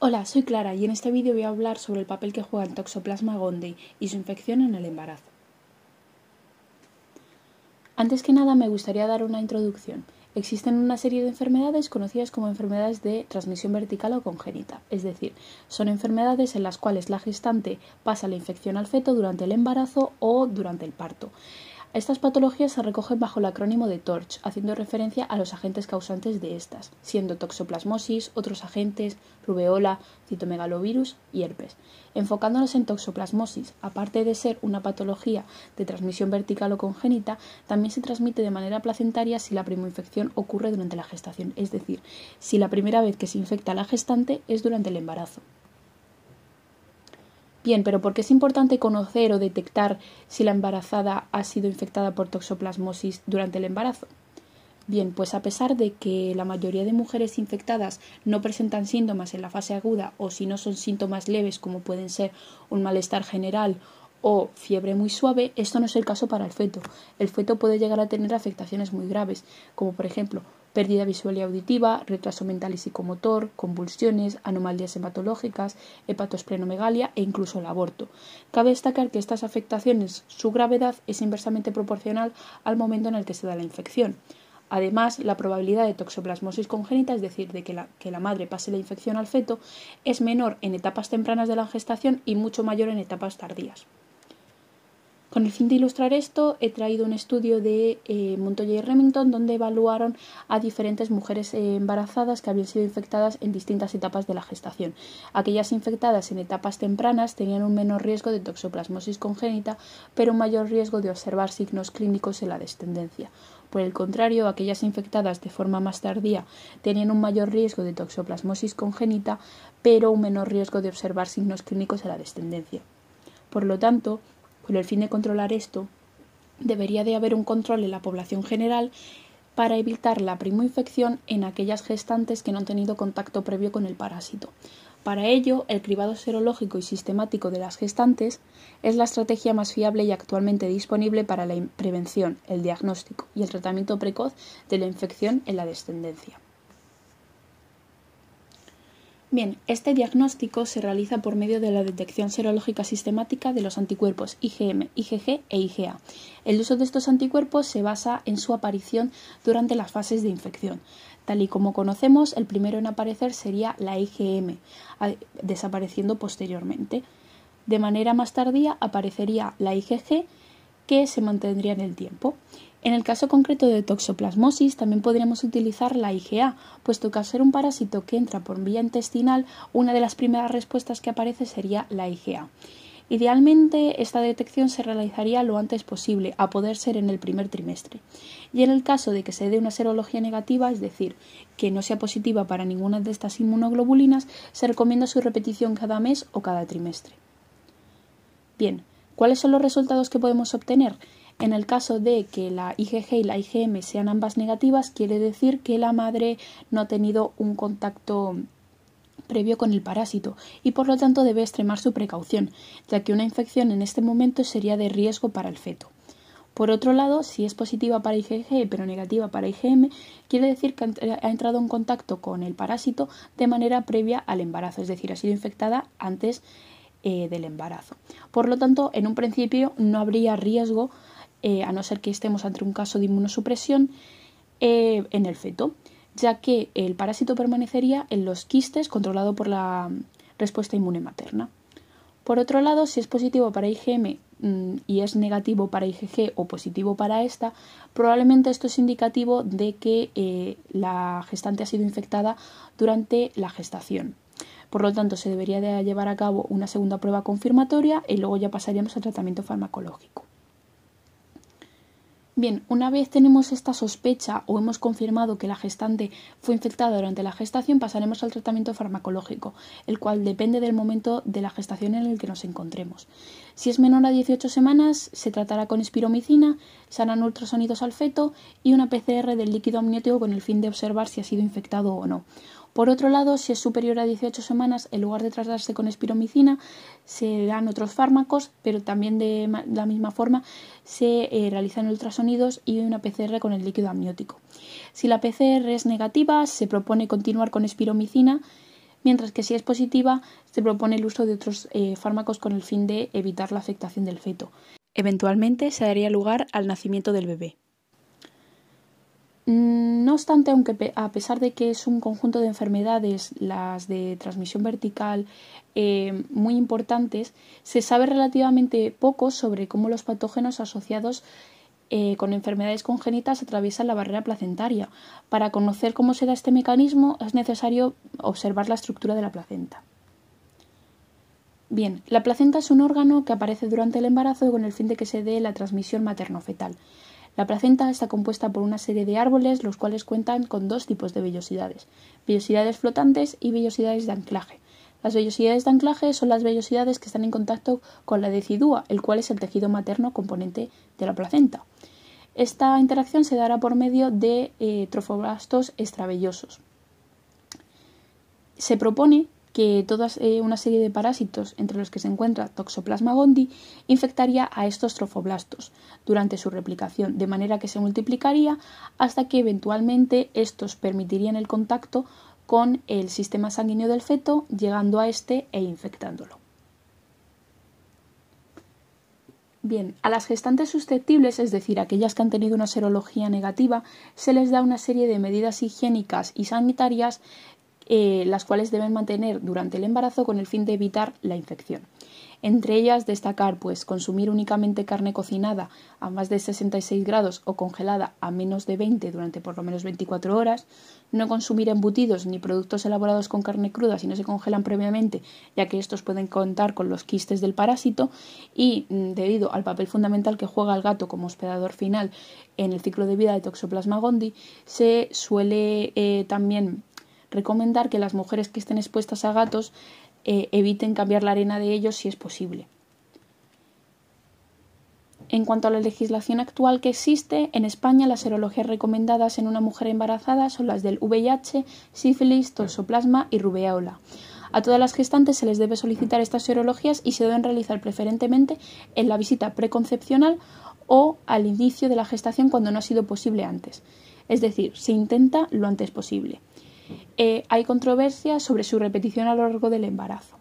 Hola, soy Clara y en este vídeo voy a hablar sobre el papel que juega el Toxoplasma gondii y su infección en el embarazo. Antes que nada me gustaría dar una introducción. Existen una serie de enfermedades conocidas como enfermedades de transmisión vertical o congénita, es decir, son enfermedades en las cuales la gestante pasa la infección al feto durante el embarazo o durante el parto. Estas patologías se recogen bajo el acrónimo de TORCH, haciendo referencia a los agentes causantes de estas, siendo toxoplasmosis, otros agentes, rubeola, citomegalovirus y herpes. Enfocándonos en toxoplasmosis, aparte de ser una patología de transmisión vertical o congénita, también se transmite de manera placentaria si la primoinfección ocurre durante la gestación, es decir, si la primera vez que se infecta a la gestante es durante el embarazo. Bien, pero ¿por qué es importante conocer o detectar si la embarazada ha sido infectada por toxoplasmosis durante el embarazo? Bien, pues a pesar de que la mayoría de mujeres infectadas no presentan síntomas en la fase aguda o si no son síntomas leves como pueden ser un malestar general o fiebre muy suave, esto no es el caso para el feto. El feto puede llegar a tener afectaciones muy graves, como por ejemplo pérdida visual y auditiva, retraso mental y psicomotor, convulsiones, anomalías hematológicas, hepatosplenomegalia e incluso el aborto. Cabe destacar que estas afectaciones, su gravedad es inversamente proporcional al momento en el que se da la infección. Además, la probabilidad de toxoplasmosis congénita, es decir, de que la madre pase la infección al feto, es menor en etapas tempranas de la gestación y mucho mayor en etapas tardías. Con el fin de ilustrar esto, he traído un estudio de Montoya y Remington donde evaluaron a diferentes mujeres embarazadas que habían sido infectadas en distintas etapas de la gestación. Aquellas infectadas en etapas tempranas tenían un menor riesgo de toxoplasmosis congénita, pero un mayor riesgo de observar signos clínicos en la descendencia. Por el contrario, aquellas infectadas de forma más tardía tenían un mayor riesgo de toxoplasmosis congénita, pero un menor riesgo de observar signos clínicos en la descendencia. Por lo tanto, con el fin de controlar esto, debería de haber un control en la población general para evitar la primoinfección en aquellas gestantes que no han tenido contacto previo con el parásito. Para ello, el cribado serológico y sistemático de las gestantes es la estrategia más fiable y actualmente disponible para la prevención, el diagnóstico y el tratamiento precoz de la infección en la descendencia. Bien, este diagnóstico se realiza por medio de la detección serológica sistemática de los anticuerpos IgM, IgG e IgA. El uso de estos anticuerpos se basa en su aparición durante las fases de infección. Tal y como conocemos, el primero en aparecer sería la IgM, desapareciendo posteriormente. De manera más tardía aparecería la IgG, que se mantendría en el tiempo. En el caso concreto de toxoplasmosis también podríamos utilizar la IgA, puesto que al ser un parásito que entra por vía intestinal, una de las primeras respuestas que aparece sería la IgA. Idealmente, esta detección se realizaría lo antes posible, a poder ser en el primer trimestre. Y en el caso de que se dé una serología negativa, es decir, que no sea positiva para ninguna de estas inmunoglobulinas, se recomienda su repetición cada mes o cada trimestre. Bien, ¿cuáles son los resultados que podemos obtener? En el caso de que la IgG y la IgM sean ambas negativas, quiere decir que la madre no ha tenido un contacto previo con el parásito y por lo tanto debe extremar su precaución, ya que una infección en este momento sería de riesgo para el feto. Por otro lado, si es positiva para IgG pero negativa para IgM, quiere decir que ha entrado en contacto con el parásito de manera previa al embarazo, es decir, ha sido infectada antes del embarazo. Por lo tanto, en un principio no habría riesgo, a no ser que estemos ante un caso de inmunosupresión, en el feto, ya que el parásito permanecería en los quistes controlado por la respuesta inmune materna. Por otro lado, si es positivo para IgM y es negativo para IgG o positivo para esta, probablemente esto es indicativo de que la gestante ha sido infectada durante la gestación. Por lo tanto, se debería de llevar a cabo una segunda prueba confirmatoria y luego ya pasaríamos al tratamiento farmacológico. Bien, una vez tenemos esta sospecha o hemos confirmado que la gestante fue infectada durante la gestación, pasaremos al tratamiento farmacológico, el cual depende del momento de la gestación en el que nos encontremos. Si es menor a 18 semanas, se tratará con espiromicina, se harán ultrasonidos al feto y una PCR del líquido amniótico con el fin de observar si ha sido infectado o no. Por otro lado, si es superior a 18 semanas, en lugar de tratarse con espiromicina, se dan otros fármacos, pero también de la misma forma se realizan ultrasonidos y una PCR con el líquido amniótico. Si la PCR es negativa, se propone continuar con espiromicina mientras que si es positiva se propone el uso de otros fármacos con el fin de evitar la afectación del feto. Eventualmente se daría lugar al nacimiento del bebé. No obstante, aunque a pesar de que es un conjunto de enfermedades, las de transmisión vertical, muy importantes, se sabe relativamente poco sobre cómo los patógenos asociados con enfermedades congénitas atraviesan la barrera placentaria. Para conocer cómo se da este mecanismo es necesario observar la estructura de la placenta. Bien, la placenta es un órgano que aparece durante el embarazo con el fin de que se dé la transmisión materno-fetal. La placenta está compuesta por una serie de árboles, los cuales cuentan con dos tipos de vellosidades flotantes y vellosidades de anclaje. Las vellosidades de anclaje son las vellosidades que están en contacto con la decidúa, el cual es el tejido materno componente de la placenta. Esta interacción se dará por medio de trofoblastos extravellosos. Se propone que toda una serie de parásitos, entre los que se encuentra Toxoplasma gondii, infectaría a estos trofoblastos durante su replicación, de manera que se multiplicaría hasta que eventualmente estos permitirían el contacto con el sistema sanguíneo del feto, llegando a este e infectándolo. Bien, a las gestantes susceptibles, es decir, aquellas que han tenido una serología negativa, se les da una serie de medidas higiénicas y sanitarias las cuales deben mantener durante el embarazo con el fin de evitar la infección. Entre ellas destacar consumir únicamente carne cocinada a más de 66 grados o congelada a menos de 20 durante por lo menos 24 horas, no consumir embutidos ni productos elaborados con carne cruda si no se congelan previamente, ya que estos pueden contar con los quistes del parásito y, debido al papel fundamental que juega el gato como hospedador final en el ciclo de vida de Toxoplasma gondii, se suele también recomendar que las mujeres que estén expuestas a gatos eviten cambiar la arena de ellos si es posible. En cuanto a la legislación actual que existe, en España las serologías recomendadas en una mujer embarazada son las del VIH, sífilis, toxoplasma y rubeola. A todas las gestantes se les debe solicitar estas serologías y se deben realizar preferentemente en la visita preconcepcional o al inicio de la gestación cuando no ha sido posible antes. Es decir, se intenta lo antes posible. Hay controversia sobre su repetición a lo largo del embarazo.